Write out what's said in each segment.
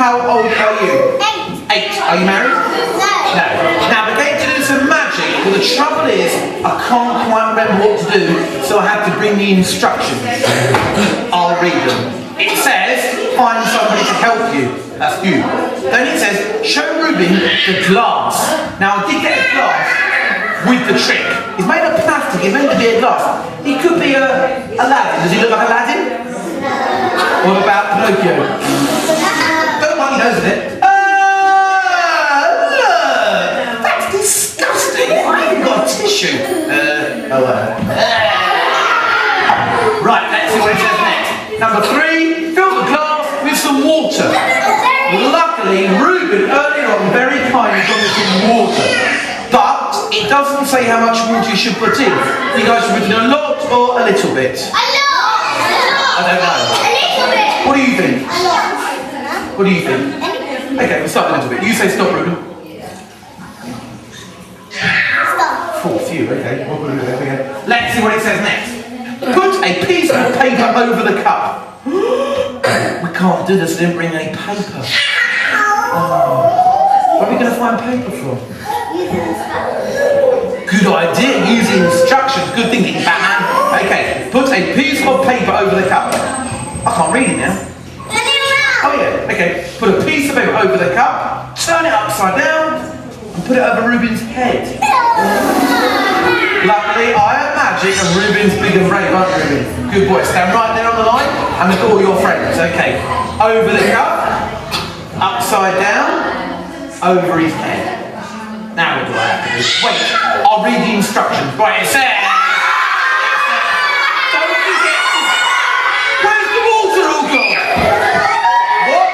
how old are you? 8. Are you married? No. Now we're going to do some magic, but the trouble is I can't quite remember what to do, so I have to bring the instructions. I'll read them. It says, find somebody to help you. That's you. Then it says, show Ruben the glass. Now I did get a glass with the trick. It's made of plastic, it's meant to be a glass. He could be Aladdin. Does he look like Aladdin? What about Pinocchio? Don't mind, he knows it. Look! That's disgusting. I haven't got a tissue. Right, let's see what it says next. Number 3, fill the glass with some water. Luckily, Ruben earlier on very kindly got me some water. But it doesn't say how much water you should put in. You guys should put in a lot or a little bit? I don't know. What do you think? What do you think? Okay, we'll start a little bit. You say stop, Ruben. Stop. 4 few, okay. Let's see what it says next. Put a piece of paper over the cup. We can't do this, I didn't bring any paper. Oh. Where are we going to find paper from? Good idea, using instructions. Good thinking, Batman. Okay, put a piece of paper over the cup. I can't read it now. Oh yeah, okay. Put a piece of paper over the cup, turn it upside down, and put it over Ruben's head. Luckily, I am magic and Ruben's big and brave, aren't you, Ruben? Good boy. Stand right there on the line and look at all your friends. Okay. Over the cup, upside down, over his head. Now what do I have to do? Wait, I'll read the instructions. Right, it says... Don't forget to... Where's the water all gone? What?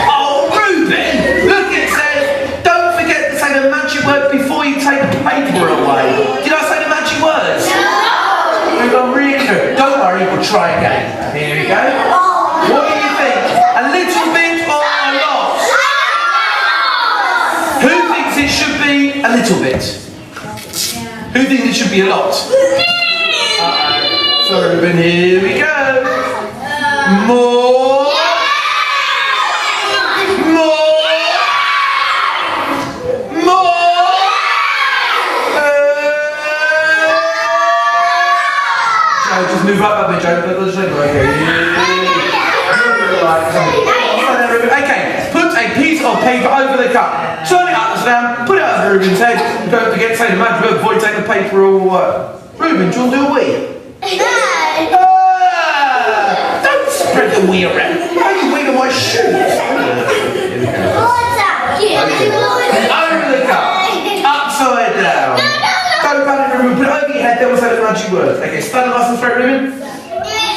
Oh, Ruben! Look, it says, don't forget to say the magic word before you take the paper away. Did I say the magic words? No! We've gone really good. Don't worry, we'll try again. Here we go. What do you think? A little bit or a lot? Who thinks it should be a little bit? Who thinks it should be a lot? So Ruben, here we go. More. More. More. Joe, just move up a bit, Joe. Okay, put a piece of paper over the cup. Turn it upside down, put it over Ruben's head. Don't forget to say the magic word before you take the paper or Ruben, do you want to do a wee? Don't spread the wee around. Why are you weeing my shoes? Over the cup, upside down. Don't panic, Ruben. Put it over your head, then we'll say the magic word. Okay, stand up nice and straight, Ruben.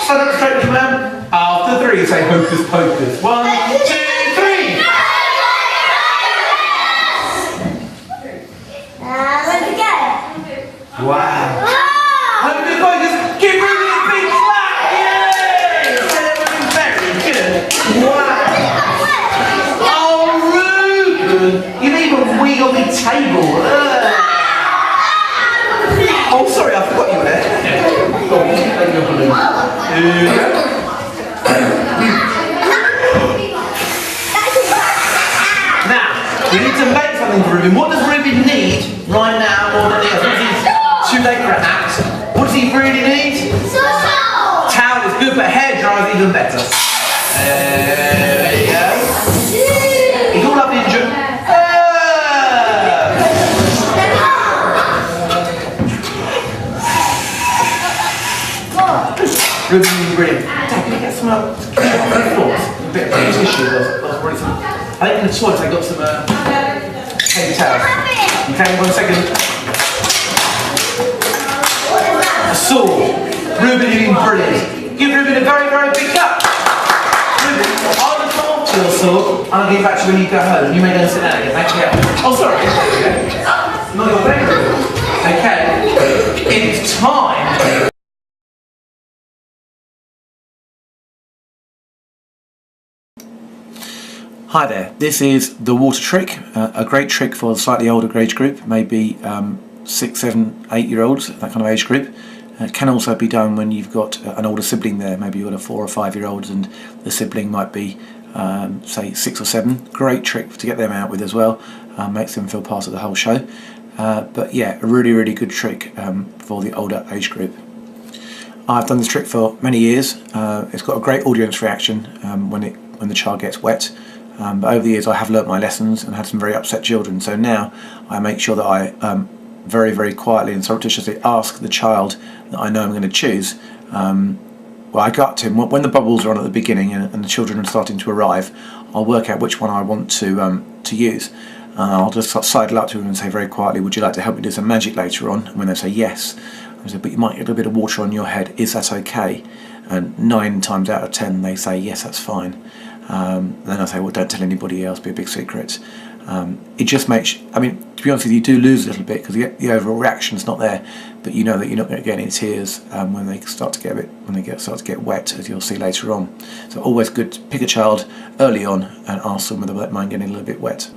Stand up straight, man. After 3, say hocus pocus. 1, 2, 3. Wow. Hocus pocus. Give Ruben a big clap. Yay! Very good. Wow. Oh, Ruben. You even wiggle the table. Oh, sorry, I forgot you were there. Go on, take your balloon. Here we go. Now, we need to make something for Ruben. What does Ruben need right now more than anything else? It's too late for a hat. What does he really need? Towel. Towel is good, but hair dryer is even better. There you go. He's all up the engine. Ruben, you're brilliant. Dad, can you get some floors? A bit of tissue. I think in the toilet I got some paper towels. Okay, 1 second. A saw. Ruben, you're doing brilliant. Give Ruben a very, very big clap. Ruben, I'll look after your saw and I'll give it back to you when you go home. You may go and sit down again. Thank you. Oh, sorry. Not your favourite. Okay. It's time. Hi there, this is the water trick, a great trick for a slightly older age group, maybe 6, 7, 8 year olds, that kind of age group. It can also be done when you've got an older sibling there. Maybe you've got a 4 or 5 year old and the sibling might be say 6 or 7. Great trick to get them out with as well. Makes them feel part of the whole show. But yeah, a really good trick for the older age group. I've done this trick for many years. It's got a great audience reaction when the child gets wet. But over the years I have learnt my lessons and had some very upset children. So now I make sure that I very quietly and surreptitiously ask the child that I know I'm going to choose. Well, I go up to him when the bubbles are on at the beginning and the children are starting to arrive. I'll work out which one I want to use. I'll just sidle up to them and say very quietly, "Would you like to help me do some magic later on?" And when they say yes, I say, "But you might get a bit of water on your head. Is that okay?" And 9 times out of 10 they say yes, that's fine. Then I say, "Well, don't tell anybody else. Be a big secret." It just makes, I mean, to be honest with you, you do lose a little bit because the overall reaction's not there, but you know that you're not going to get any tears when they start to get wet, as you'll see later on. So always good to pick a child early on and ask them whether they mind getting a little bit wet.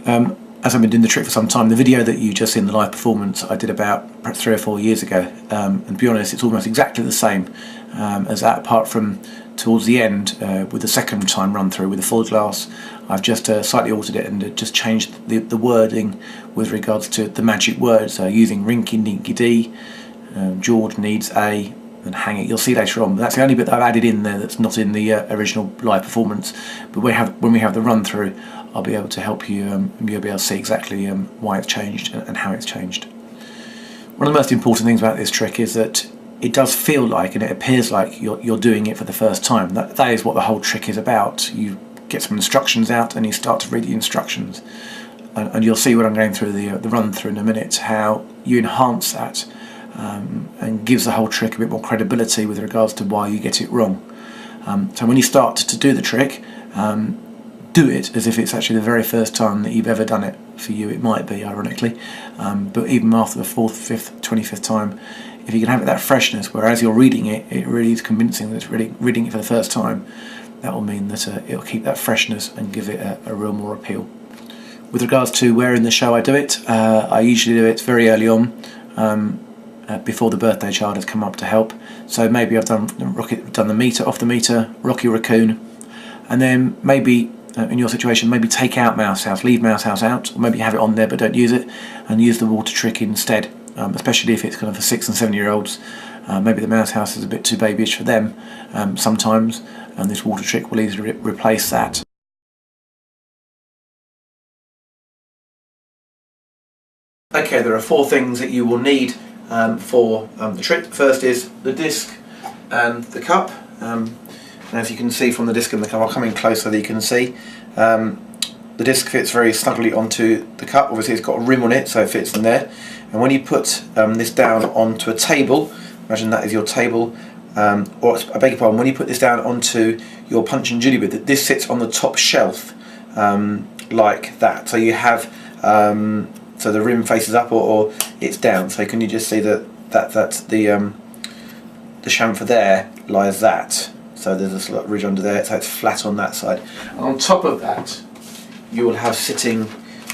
As I've been doing the trick for some time, the video that you just seen, the live performance, I did about perhaps 3 or 4 years ago, and to be honest, it's almost exactly the same as that, apart from towards the end with the second time run through with the full glass. I've just slightly altered it and just changed the wording with regards to the magic words, using Rinky Dinky Dee, George needs a, and hang it. You'll see later on, but that's the only bit that I've added in there that's not in the original live performance. But when we have the run through, I'll be able to help you, and you'll be able to see exactly why it's changed and how it's changed. One of the most important things about this trick is that it does feel like, and it appears like you're doing it for the first time. That is what the whole trick is about. You get some instructions out and you start to read the instructions, and you'll see when I'm going through the run through in a minute how you enhance that and gives the whole trick a bit more credibility with regards to why you get it wrong. So when you start to do the trick, do it as if it's actually the very first time that you've ever done it. For you it might be, ironically, but even after the 4th, 5th, 25th time, if you can have that freshness where as you're reading it, it really is convincing that it's really reading it for the first time, that will mean that it'll keep that freshness and give it a real more appeal. With regards to where in the show I do it, I usually do it very early on, before the birthday child has come up to help. So maybe I've done the meter, off the meter, Rocky Raccoon, and then maybe in your situation, maybe take out Mouse House, leave Mouse House out, or maybe have it on there but don't use it, and use the water trick instead. Especially if it's kind of for 6 and 7 year olds. Maybe the Mouse House is a bit too babyish for them sometimes, and this water trick will easily replace that. Okay, there are 4 things that you will need for the trick. First is the disc and the cup. And as you can see from the disc and the cup, I'll come in close so that you can see. The disc fits very snugly onto the cup. Obviously it's got a rim on it, so it fits in there. And when you put this down onto a table, imagine that is your table, or I beg your pardon, when you put this down onto your Punch and Judy bit, this sits on the top shelf like that. So you have, so the rim faces up or it's down. So can you just see that the chamfer there lies that. So there's a slight ridge under there, so it's flat on that side. And on top of that, you will have sitting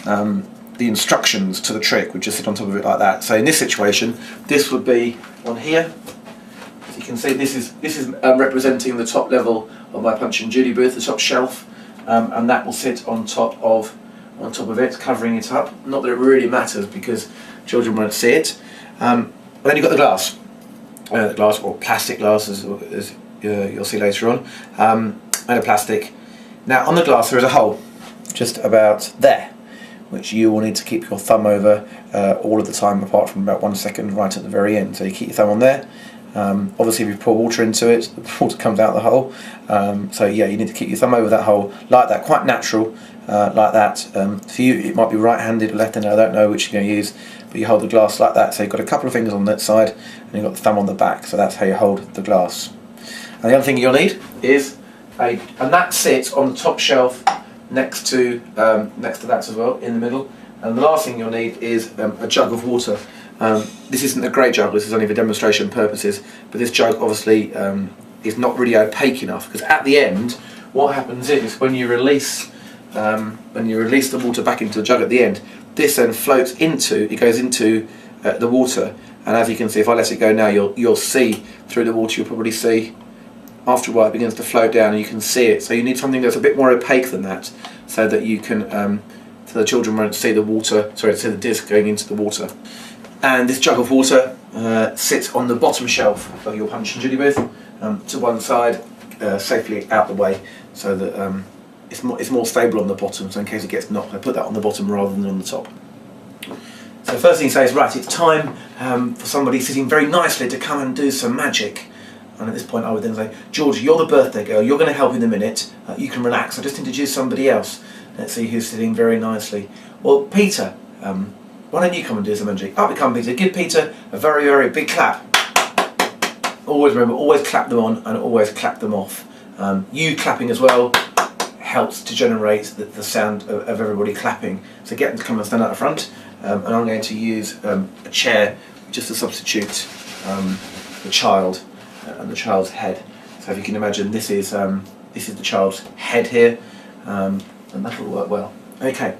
the instructions to the trick, which just sit on top of it like that. So in this situation, this would be on here. So you can see this is representing the top level of my Punch and Judy booth, the top shelf, and that will sit on top of it, covering it up. Not that it really matters because children won't see it. Then you've got the glass, or plastic glass, as you'll see later on, made of plastic. Now on the glass there is a hole, just about there, which you will need to keep your thumb over all of the time, apart from about 1 second right at the very end. So you keep your thumb on there. Obviously if you pour water into it, the water comes out the hole. So yeah, you need to keep your thumb over that hole, like that, quite natural, like that. For you it might be right-handed or left-handed, I don't know which you're going to use, but you hold the glass like that. So you've got a couple of fingers on that side, and you've got the thumb on the back, so that's how you hold the glass. And the other thing you'll need is and that sits on the top shelf next to that as well, in the middle. And the last thing you'll need is a jug of water. This isn't a great jug, this is only for demonstration purposes, but this jug obviously is not really opaque enough, because at the end what happens is when you release the water back into the jug at the end, this then floats into, it goes into the water, and as you can see, if I let it go now, you'll see through the water. You'll probably see after a while it begins to flow down, and you can see it. So you need something that's a bit more opaque than that, so that you can so the children won't see the water. Sorry, see the disc going into the water. And this jug of water sits on the bottom shelf of your Punch and Judy booth, to one side, safely out the way, so that it's more stable on the bottom. So in case it gets knocked, I put that on the bottom rather than on the top. So the first thing you say is, right, it's time for somebody sitting very nicely to come and do some magic. And at this point I would then say, George, you're the birthday girl, you're going to help in a minute, you can relax, I'll just introduce somebody else. Let's see who's sitting very nicely. Well, Peter, why don't you come and do some magic? Up you come, Peter. Give Peter a very, very big clap. Always remember, always clap them on and always clap them off. You clapping as well helps to generate the sound of everybody clapping. So get them to come and stand out the front, and I'm going to use a chair just to substitute the child and the child's head. So if you can imagine, this is the child's head here, and that'll work well. Okay.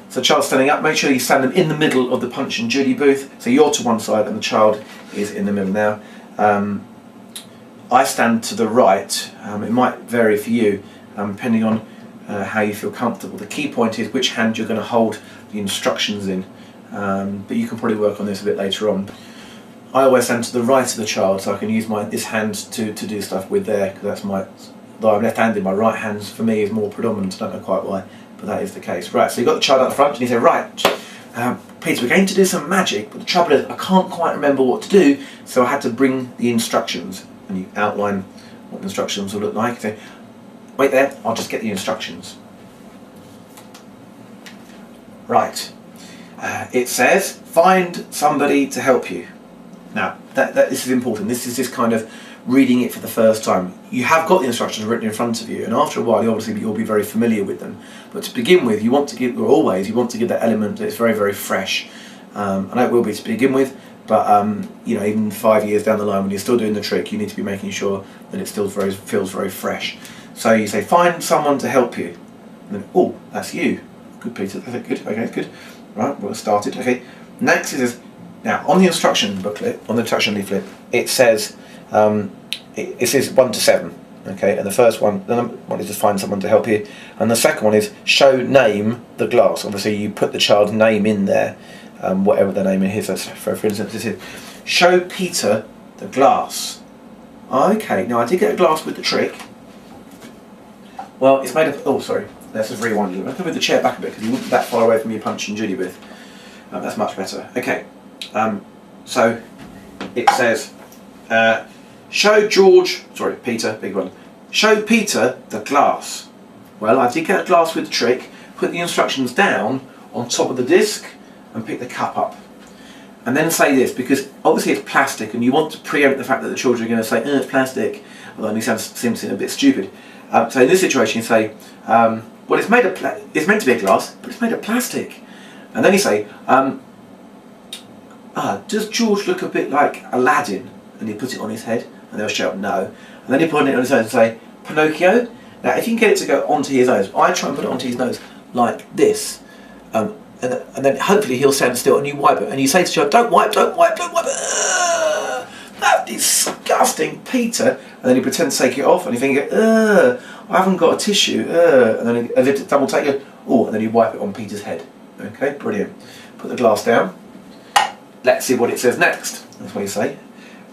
So the child's standing up, make sure you stand them in the middle of the Punch and Judy booth. So you're to one side and the child is in the middle now. I stand to the right. It might vary for you, depending on how you feel comfortable. The key point is which hand you're going to hold the instructions in, but you can probably work on this a bit later on. I always stand to the right of the child, so I can use this hand to do stuff with there, because that's though I'm left-handed, my right hand for me is more predominant. I don't know quite why, but that is the case. Right, so you've got the child out the front and you say, right, Peter, we're going to do some magic, but the trouble is I can't quite remember what to do, so I had to bring the instructions. And you outline what the instructions will look like. Say, wait there, I'll just get the instructions. Right, it says, find somebody to help you. Now, this is important. This is just kind of reading it for the first time. You have got the instructions written in front of you, and after a while, obviously you'll be very familiar with them. But to begin with, you want to give, or always, you want to give that element that it's very, very fresh. I know it will be to begin with, but you know, even 5 years down the line, when you're still doing the trick, you need to be making sure that it still feels very fresh. So you say, find someone to help you. And then, oh, that's you. Good, Peter. Good. Okay, good. Right, well started. Okay. Next it says, now on the instruction booklet, on the instruction leaflet, it says. It says 1 to 7, okay, and the first one, the number one is to find someone to help you, and the second one is show name the glass. Obviously you put the child's name in there, whatever the name is. For instance, this is show Peter the glass. Okay, now I did get a glass with the trick. Well, it's made of, oh sorry, let's just rewind you. Let's move the chair back a bit because you weren't that far away from your Punch and Judy booth. That's much better. Okay, so it says, show Peter, big one. Show Peter the glass. Well, I did get a glass with the trick, put the instructions down on top of the disc and pick the cup up. And then say this, because obviously it's plastic and you want to preempt the fact that the children are going to say, it's plastic, although it seems a bit stupid. So in this situation you say, well, it's meant to be a glass, but it's made of plastic. And then you say, does George look a bit like Aladdin? And he puts it on his head, and they'll shout no. And then he put it on his nose and say, Pinocchio? Now if you can get it to go onto his nose, I try and put it onto his nose like this. And then hopefully he'll stand still and you wipe it. And you say to the child, don't wipe, don't wipe, don't wipe. That's disgusting, Peter. And then he pretends to take it off and you think, I haven't got a tissue. And then as if to double take it, and then you wipe it on Peter's head. Okay, brilliant. Put the glass down. Let's see what it says next. That's what you say.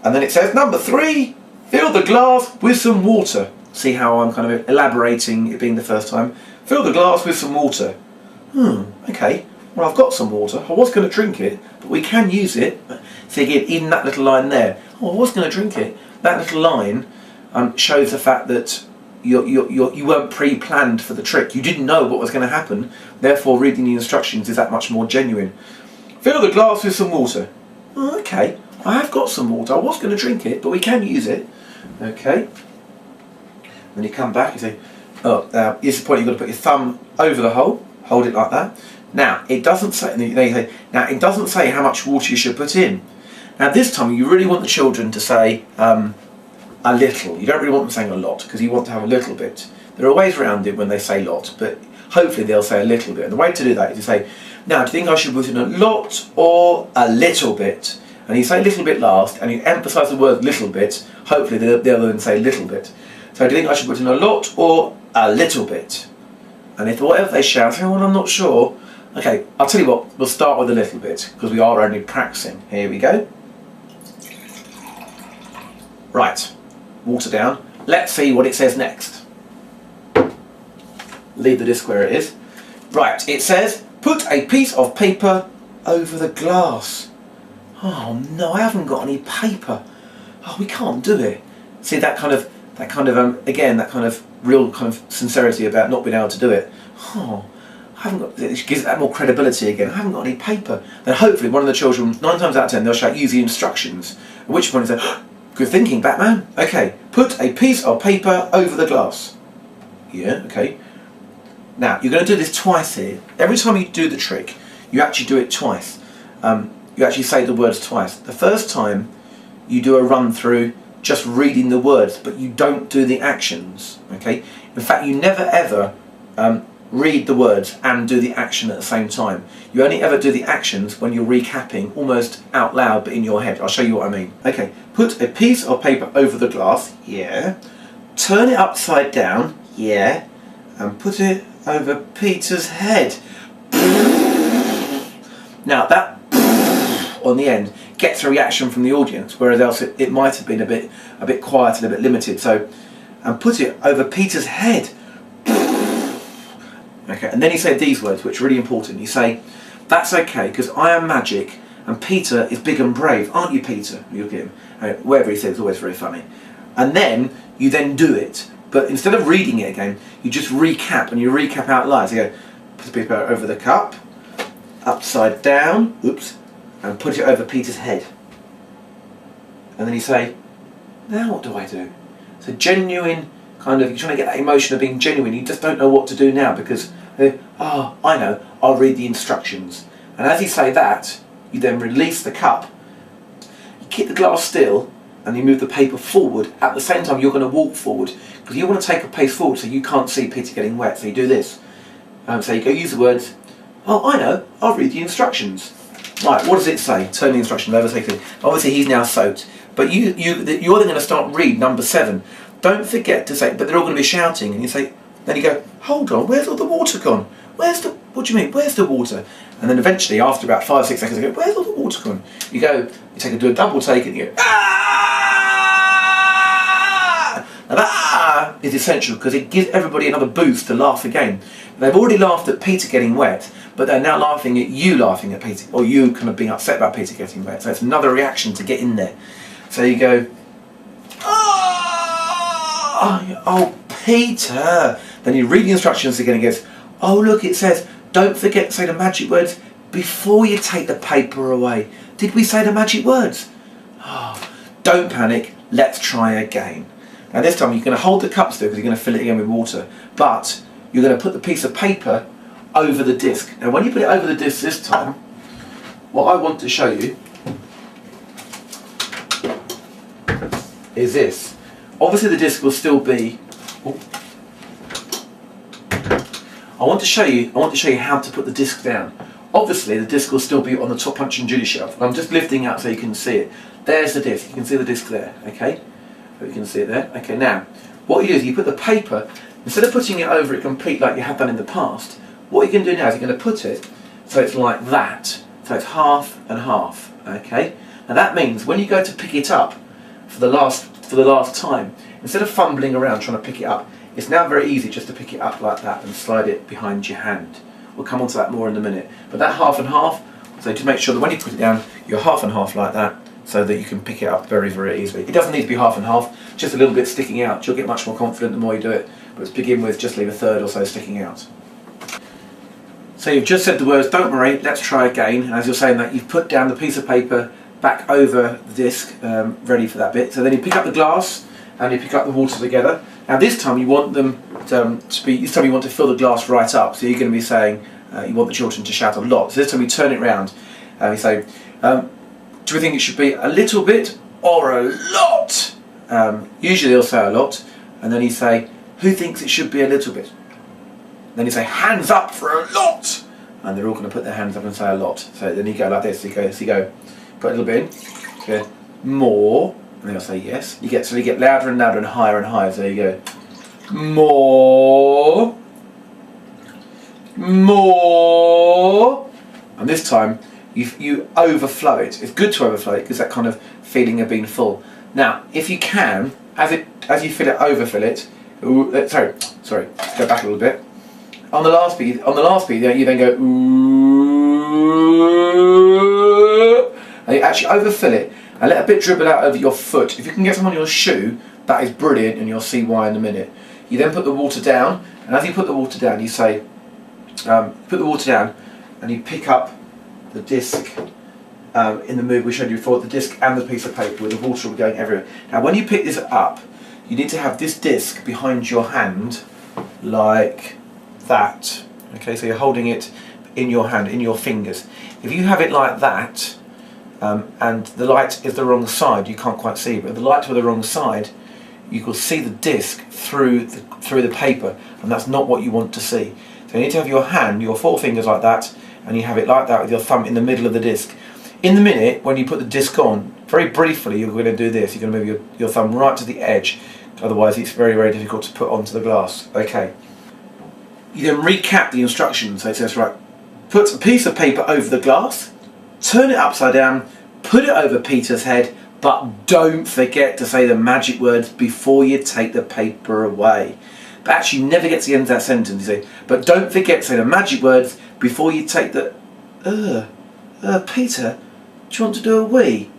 And then it says, number 3, fill the glass with some water. See how I'm kind of elaborating it being the first time. Fill the glass with some water. Okay, well I've got some water. I was going to drink it, but we can use it. See again, in that little line there. I was going to drink it. That little line shows the fact that you weren't pre-planned for the trick. You didn't know what was going to happen. Therefore, reading the instructions is that much more genuine. Fill the glass with some water. Okay. I have got some water. I was going to drink it, but we can use it. Okay. Then you come back and say, here's the point, you've got to put your thumb over the hole, hold it like that. Now, it doesn't say, now it doesn't say how much water you should put in. Now this time you really want the children to say a little. You don't really want them saying a lot, because you want to have a little bit. There are ways around it when they say lot, but hopefully they'll say a little bit. And the way to do that is to say, now, do you think I should put in a lot or a little bit? And you say little bit last, and you emphasise the word little bit, hopefully they'll then say little bit. So do you think I should put in a lot or a little bit? And if whatever they shout, oh, well, I'm not sure. Okay, I'll tell you what, we'll start with a little bit, because we are only practicing. Here we go. Right, water down. Let's see what it says next. Leave the disc where it is. Right, it says, put a piece of paper over the glass. Oh no, I haven't got any paper. Oh, we can't do it. See that kind of again, that kind of real kind of sincerity about not being able to do it. Oh, I haven't got. It gives that more credibility again. I haven't got any paper. Then hopefully one of the children, 9 times out of 10, they'll shout, use the instructions. At which point they say, good thinking, Batman. Okay, put a piece of paper over the glass. Yeah, okay. Now you're going to do this twice here. Every time you do the trick, you actually do it twice. You actually say the words twice. The first time you do a run through just reading the words, but you don't do the actions. Okay. In fact, you never ever read the words and do the action at the same time. You only ever do the actions when you're recapping almost out loud, but in your head. I'll show you what I mean. Okay. Put a piece of paper over the glass. Yeah. Turn it upside down. Yeah. And put it over Peter's head. Now that on the end gets a reaction from the audience, whereas else it might have been a bit quiet and a bit limited. So, and put it over Peter's head. Okay, and then you say these words, which are really important. You say, that's okay, because I am magic, and Peter is big and brave, aren't you, Peter? You look at him. Whatever he says is always very funny. And then you then do it, but instead of reading it again, you just recap, and you recap out loud. So you go, put the paper over the cup, upside down, oops, and put it over Peter's head. And then you say, now what do I do? So genuine, kind of, you're trying to get that emotion of being genuine. You just don't know what to do now because, oh, I know, I'll read the instructions. And as you say that, you then release the cup, you keep the glass still, and you move the paper forward. At the same time, you're going to walk forward because you want to take a pace forward so you can't see Peter getting wet. So you do this. So you go use the words, oh, I know, I'll read the instructions. Right, what does it say? Turn the instructions over. Obviously, he's now soaked. But you're then going to start read number 7. Don't forget to say, but they're all going to be shouting. And you say, then you go, hold on, where's all the water gone? What do you mean, where's the water? And then eventually, after about 5 or 6 seconds, you go, where's all the water gone? You go, do a double take and you go, ah! Now that ah is essential because it gives everybody another boost to laugh again. They've already laughed at Peter getting wet, but they're now laughing at Peter, or you kind of being upset about Peter getting wet. So it's another reaction to get in there. So you go, oh, Peter. Then you read the instructions again and goes, oh look, it says, don't forget to say the magic words before you take the paper away. Did we say the magic words? Oh, don't panic, let's try again. Now this time you're going to hold the cup still because you're going to fill it again with water, but you're going to put the piece of paper over the disc. Now when you put it over the disc this time, what I want to show you is this. Obviously the disc will still be, I want to show you how to put the disc down. Obviously the disc will still be on the top Punch and Judy shelf. I'm just lifting out so you can see it. There's the disc, you can see the disc there, okay? So you can see it there. Okay, now, what you do is you put the paper, instead of putting it over it complete like you have done in the past, what you're going to do now is you're going to put it so it's like that. So it's half and half, okay? Now that means when you go to pick it up for the last time, instead of fumbling around trying to pick it up, it's now very easy just to pick it up like that and slide it behind your hand. We'll come on to that more in a minute. But that half and half, so to make sure that when you put it down, you're half and half like that, so that you can pick it up very, very easily. It doesn't need to be half and half, just a little bit sticking out. You'll get much more confident the more you do it. But to begin with, just leave a third or so sticking out. So you've just said the words, don't worry, let's try again. And as you're saying that, you've put down the piece of paper back over the disc, ready for that bit. So then you pick up the glass and you pick up the water together. Now this time you want them this time you want to fill the glass right up. So you're going to be saying, you want the children to shout a lot. So this time you turn it round and you say, do we think it should be a little bit or a lot? Usually they'll say a lot, and then you say, who thinks it should be a little bit? Then you say hands up for a lot, and they're all going to put their hands up and say a lot. So then you go like this. So you go, put a little bit in. So more, and they'll say yes. You get louder and louder and higher. So you go more, more, and this time you overflow it. It's good to overflow it because that kind of feeling of being full. Now, if you can, as you fill it, overfill it. Sorry, let's go back a little bit. On the last beat, you then go ooh, and you actually overfill it and let a bit dribble out over your foot. If you can get some on your shoe, that is brilliant, and you'll see why in a minute. You then put the water down, and as you put the water down, you say, put the water down, and you pick up the disc in the move we showed you before, the disc and the piece of paper with the water going everywhere. Now, when you pick this up, you need to have this disc behind your hand, like that. Okay, so you're holding it in your hand, in your fingers. If you have it like that, and the light is the wrong side, you can't quite see, but if the light were the wrong side, you can see the disc through the paper, and that's not what you want to see. So you need to have your hand, your four fingers like that, and you have it like that with your thumb in the middle of the disc. In the minute, when you put the disc on, very briefly, you're going to do this. You're going to move your thumb right to the edge, otherwise it's very, very difficult to put onto the glass. Okay. You then recap the instructions. So it says, right, put a piece of paper over the glass, turn it upside down, put it over Peter's head, but don't forget to say the magic words before you take the paper away. But actually, you never get to the end of that sentence, you say, but don't forget to say the magic words before you take the... Peter, do you want to do a wee?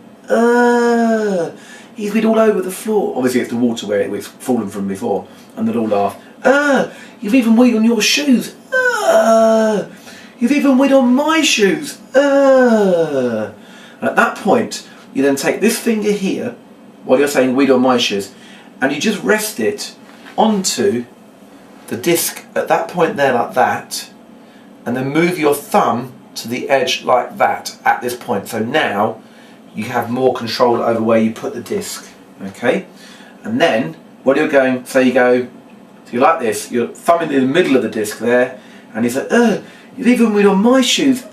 He's been all over the floor. Obviously, it's the water where it's fallen from before, and they'll all laugh. You've even weed on your shoes. You've even weed on my shoes. And at that point, you then take this finger here, while you're saying weed on my shoes, and you just rest it onto the disc at that point there, like that, and then move your thumb to the edge like that at this point. So now you have more control over where you put the disc. Okay, and then what you're going, so you go, so you like this, your thumb in the middle of the disc there, and you say, you've even weed on my shoes.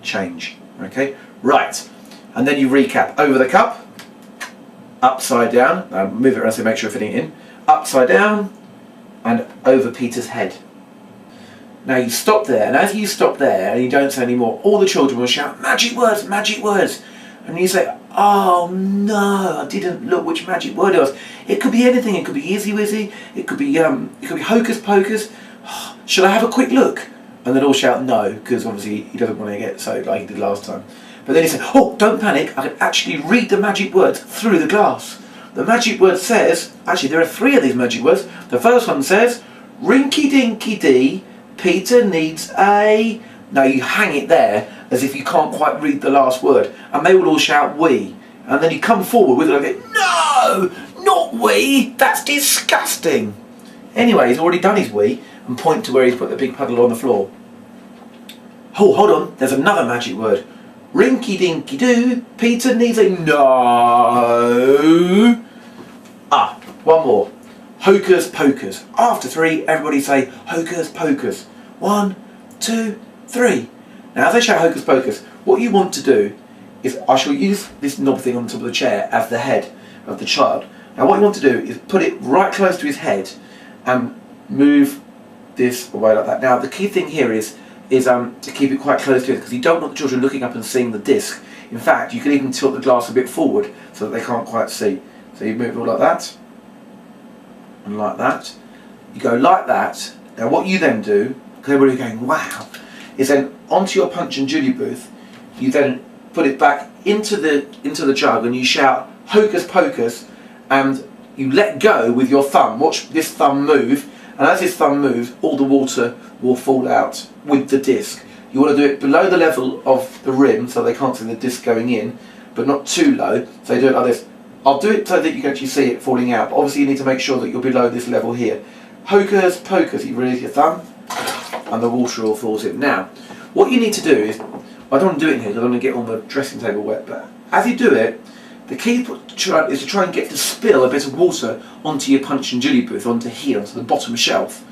Change. Okay, right, and then you recap over the cup, upside down. Move it around so make sure you're fitting it in. Upside down, and over Peter's head. Now you stop there, and as you stop there and you don't say any more, all the children will shout, magic words, magic words. And you say, oh no, I didn't look which magic word it was. It could be anything. It could be Izzy Wizzy. It could be Hocus Pocus. Should I have a quick look? And they'll all shout no, because obviously he doesn't want to get soaked like he did last time. But then he said, oh, don't panic. I can actually read the magic words through the glass. The magic word says, actually there are 3 of these magic words. The first one says, Rinky Dinky Dee, Peter needs a... Now you hang it there as if you can't quite read the last word, and they will all shout we. And then you come forward with it and go, no, not we, that's disgusting. Anyway, he's already done his we, and point to where he's put the big puddle on the floor. Oh, hold on, there's another magic word. Rinky Dinky Doo, Peter needs a... No. One more. Hocus Pocus. After 3, everybody say Hocus Pocus. 1, 2, 3. Now as I shout Hocus Pocus, what you want to do is, I shall use this knob thing on top of the chair as the head of the child. Now what you want to do is put it right close to his head and move this away like that. Now the key thing here is to keep it quite close to it, because you don't want the children looking up and seeing the disc. In fact, you can even tilt the glass a bit forward so that they can't quite see. So you move it all like that, and like that. You go like that. Now what you then do, because everybody's going, wow, is then onto your Punch and Judy booth, you then put it back into the jug and you shout Hocus Pocus, and you let go with your thumb. Watch this thumb move, and as this thumb moves, all the water will fall out with the disc. You want to do it below the level of the rim so they can't see the disc going in, but not too low. So you do it like this. I'll do it so that you can actually see it falling out, but obviously you need to make sure that you're below this level here. Hocus Pocus, you release your thumb, and the water all falls in. Now, what you need to do is, I don't want to do it in here because I don't want to get all the dressing table wet, but as you do it, the key is to try and get to spill a bit of water onto your Punch and Judy booth, onto here, onto the bottom shelf.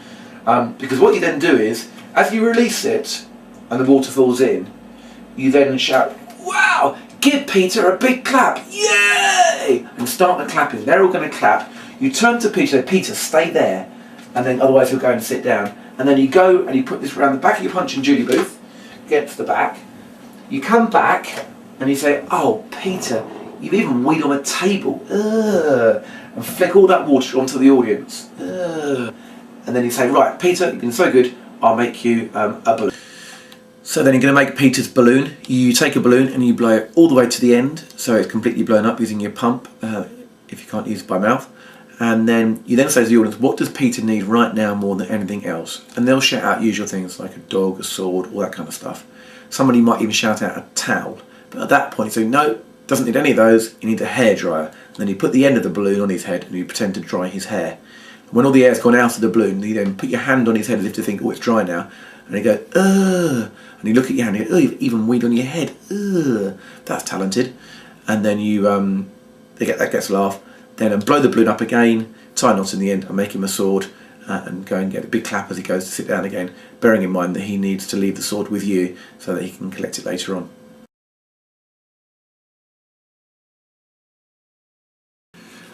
Because what you then do is, as you release it and the water falls in, you then shout, "Wow! Give Peter a big clap! Yay!" And start the clapping. They're all going to clap. You turn to Peter, "Peter, stay there," and then otherwise he'll go and sit down. And then you go and you put this around the back of your Punch and Judy booth, against the back. You come back and you say, "Oh, Peter, you've even weed on a table," and flick all that water onto the audience. And then you say, "Right, Peter, you've been so good, I'll make you a balloon." So then you're going to make Peter's balloon. You take a balloon and you blow it all the way to the end, so it's completely blown up using your pump, if you can't use it by mouth. And then you then say to the audience, "What does Peter need right now more than anything else?" And they'll shout out usual things like a dog, a sword, all that kind of stuff. Somebody might even shout out a towel. But at that point you say, "No, doesn't need any of those, you need a hairdryer." And then you put the end of the balloon on his head and you pretend to dry his hair. When all the air's gone out of the balloon, you then put your hand on his head as if to think, "Oh, it's dry now." And you go, "Ugh." And you look at your hand and you go, "Oh, you've even weed on your head. Ugh, that's talented." And then you, that gets a laugh. Then blow the balloon up again, tie knots in the end and make him a sword, and go and get a big clap as he goes to sit down again, bearing in mind that he needs to leave the sword with you so that he can collect it later on.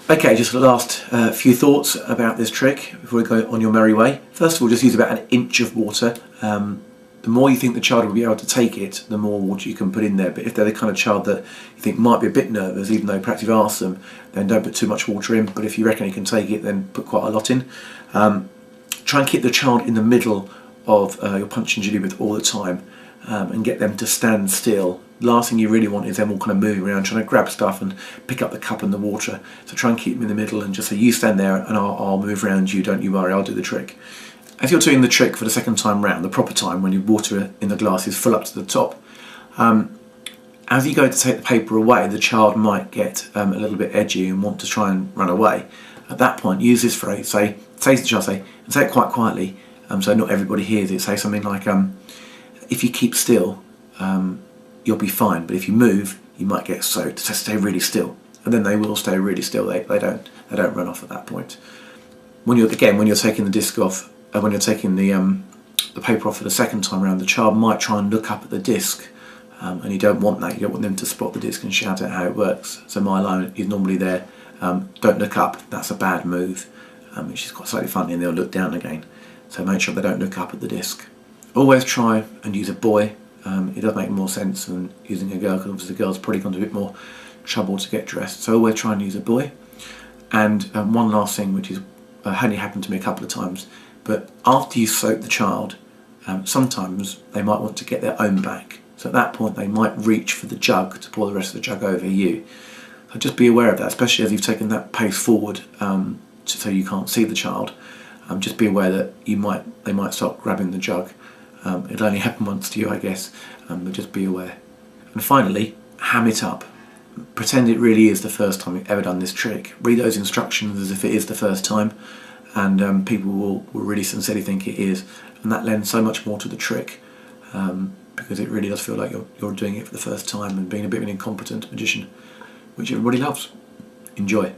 Okay, just the last few thoughts about this trick before we go on your merry way. First of all, just use about 1 inch of water. The more you think the child will be able to take it, the more water you can put in there. But if they're the kind of child that you think might be a bit nervous, even though perhaps you've asked them, then don't put too much water in. But if you reckon he can take it, then put quite a lot in. Try and keep the child in the middle of your Punch and Judy booth all the time, and get them to stand still. Last thing you really want is them all kind of moving around, trying to grab stuff and pick up the cup and the water. So try and keep them in the middle and just say, "You stand there and I'll move around you, don't you worry, I'll do the trick." As you're doing the trick for the second time round, the proper time, when your water in the glass is full up to the top, as you go to take the paper away, the child might get a little bit edgy and want to try and run away. At that point, use this phrase, say to the child, and say it quite quietly, so not everybody hears it. Say something like, "If you keep still, you'll be fine, but if you move, you might get soaked, so stay really still." And then they will stay really still. They don't run off at that point. When you're taking the disc off, when you're taking the paper off for the second time around, the child might try and look up at the disc, and you don't want that. You don't want them to spot the disc and shout out how it works. So my line is normally there, "Don't look up, that's a bad move," which is quite slightly funny, and they'll look down again. So make sure they don't look up at the disc. Always try and use a boy. It does make more sense than using a girl, because obviously the girl's probably gone to a bit more trouble to get dressed. So always try and use a boy. And one last thing, which is only happened to me a couple of times, but after you soak the child, sometimes they might want to get their own back. So at that point they might reach for the jug to pour the rest of the jug over you. So just be aware of that, especially as you've taken that pace forward, so you can't see the child. Just be aware that they might start grabbing the jug. It'll only happen once to you, I guess, but just be aware. And finally, ham it up. Pretend it really is the first time you've ever done this trick. Read those instructions as if it is the first time, and people will really sincerely think it is. And that lends so much more to the trick, because it really does feel like you're doing it for the first time and being a bit of an incompetent magician, which everybody loves. Enjoy.